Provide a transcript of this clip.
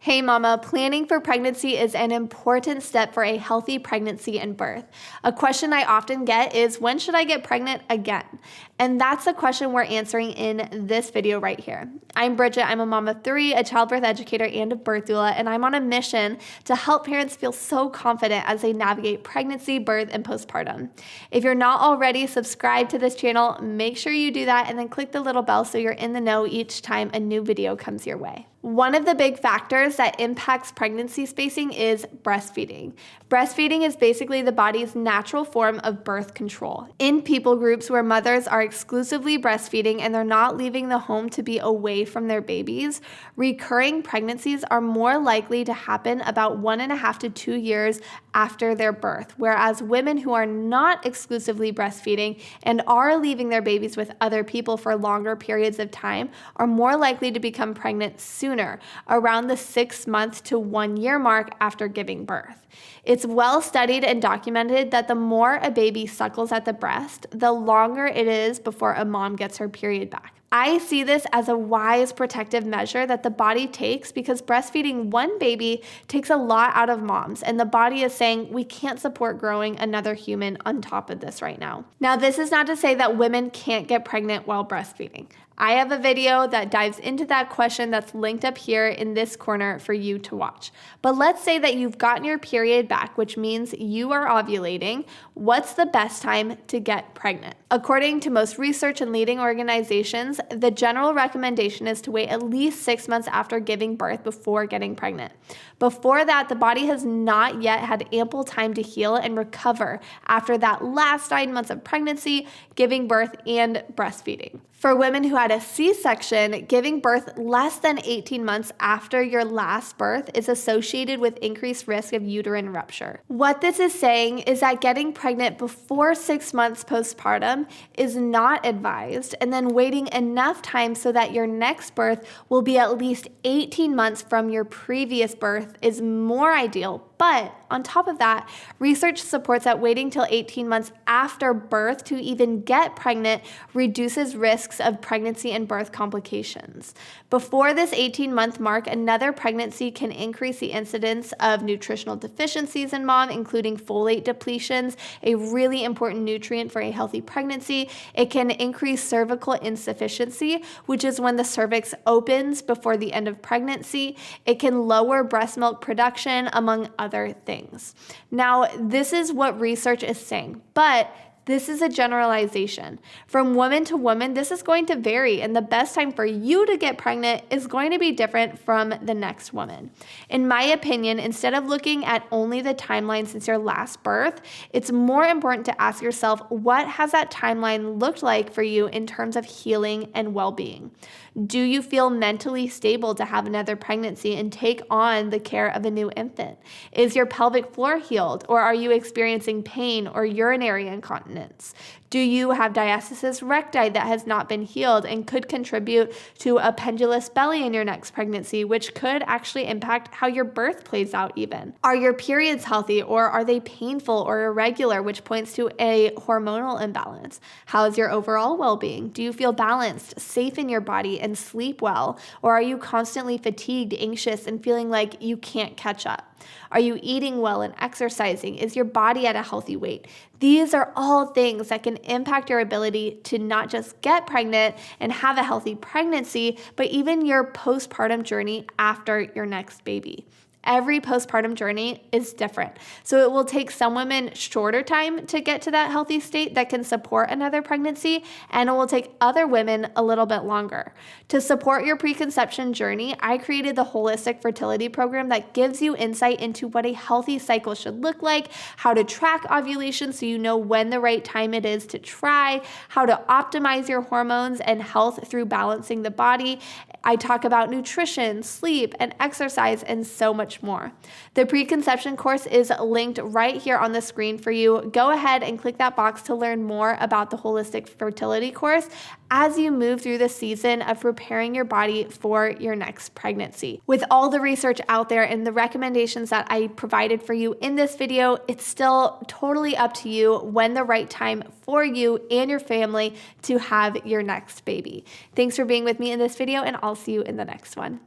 Hey mama, planning for pregnancy is an important step for a healthy pregnancy and birth. A question I often get is, when should I get pregnant again? And that's the question we're answering in this video right here. I'm Bridget, I'm a mom of 3, a childbirth educator, and a birth doula, and I'm on a mission to help parents feel so confident as they navigate pregnancy, birth, and postpartum. If you're not already subscribed to this channel, make sure you do that and then click the little bell so you're in the know each time a new video comes your way. One of the big factors that impacts pregnancy spacing is breastfeeding. Breastfeeding is basically the body's natural form of birth control. In people groups where mothers are exclusively breastfeeding and they're not leaving the home to be away from their babies, recurring pregnancies are more likely to happen about 1.5 to 2 years after their birth, whereas women who are not exclusively breastfeeding and are leaving their babies with other people for longer periods of time are more likely to become pregnant sooner, around the 6-month to 1 year mark after giving birth. It's well studied and documented that the more a baby suckles at the breast, the longer it is before a mom gets her period back. I see this as a wise protective measure that the body takes because breastfeeding one baby takes a lot out of moms, and the body is saying we can't support growing another human on top of this right now. Now, this is not to say that women can't get pregnant while breastfeeding. I have a video that dives into that question that's linked up here in this corner for you to watch. But let's say that you've gotten your period back, which means you are ovulating. What's the best time to get pregnant? According to most research and leading organizations, the general recommendation is to wait at least 6 months after giving birth before getting pregnant. Before that, the body has not yet had ample time to heal and recover after that last 9 months of pregnancy, giving birth, and breastfeeding. For women who had a C-section, giving birth less than 18 months after your last birth is associated with increased risk of uterine rupture. What this is saying is that getting pregnant before 6 months postpartum is not advised, and then waiting enough time so that your next birth will be at least 18 months from your previous birth is more ideal. But on top of that, research supports that waiting till 18 months after birth to even get pregnant reduces risks of pregnancy and birth complications. Before this 18-month mark, another pregnancy can increase the incidence of nutritional deficiencies in mom, including folate depletions, a really important nutrient for a healthy pregnancy. It can increase cervical insufficiency, which is when the cervix opens before the end of pregnancy. It can lower breast milk production, among other things. Now, this is what research is saying, but this is a generalization. From woman to woman, this is going to vary, and the best time for you to get pregnant is going to be different from the next woman. In my opinion, instead of looking at only the timeline since your last birth, it's more important to ask yourself, what has that timeline looked like for you in terms of healing and well-being? Do you feel mentally stable to have another pregnancy and take on the care of a new infant? Is your pelvic floor healed, or are you experiencing pain or urinary incontinence? Do you have diastasis recti that has not been healed and could contribute to a pendulous belly in your next pregnancy, which could actually impact how your birth plays out even? Are your periods healthy, or are they painful or irregular, which points to a hormonal imbalance? How is your overall well-being? Do you feel balanced, safe in your body, and sleep well? Or are you constantly fatigued, anxious, and feeling like you can't catch up? Are you eating well and exercising? Is your body at a healthy weight? These are all things that can impact your ability to not just get pregnant and have a healthy pregnancy, but even your postpartum journey after your next baby. Every postpartum journey is different. So it will take some women shorter time to get to that healthy state that can support another pregnancy, and it will take other women a little bit longer. To support your preconception journey, I created the holistic fertility program that gives you insight into what a healthy cycle should look like, how to track ovulation so you know when the right time it is to try, how to optimize your hormones and health through balancing the body. I talk about nutrition, sleep, and exercise, and so much more. The preconception course is linked right here on the screen for you. Go ahead and click that box to learn more about the holistic fertility course as you move through the season of preparing your body for your next pregnancy. With all the research out there and the recommendations that I provided for you in this video, it's still totally up to you when the right time for you and your family to have your next baby. Thanks for being with me in this video, and I'll see you in the next one.